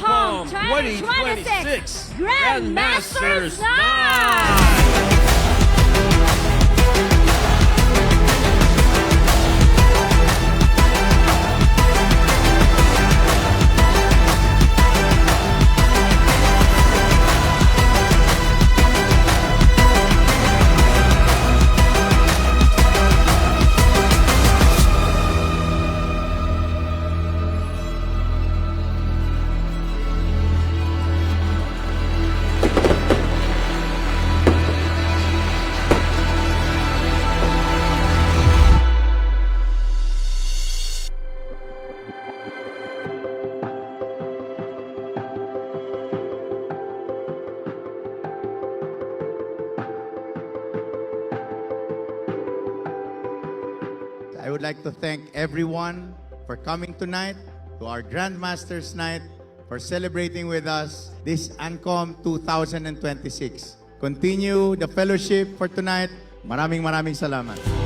ANCOM 2026 Grandmasters Night! I would like to thank everyone for coming tonight to our Grandmasters Night, for celebrating with us this ANCOM 2026. Continue the fellowship for tonight. Maraming salamat.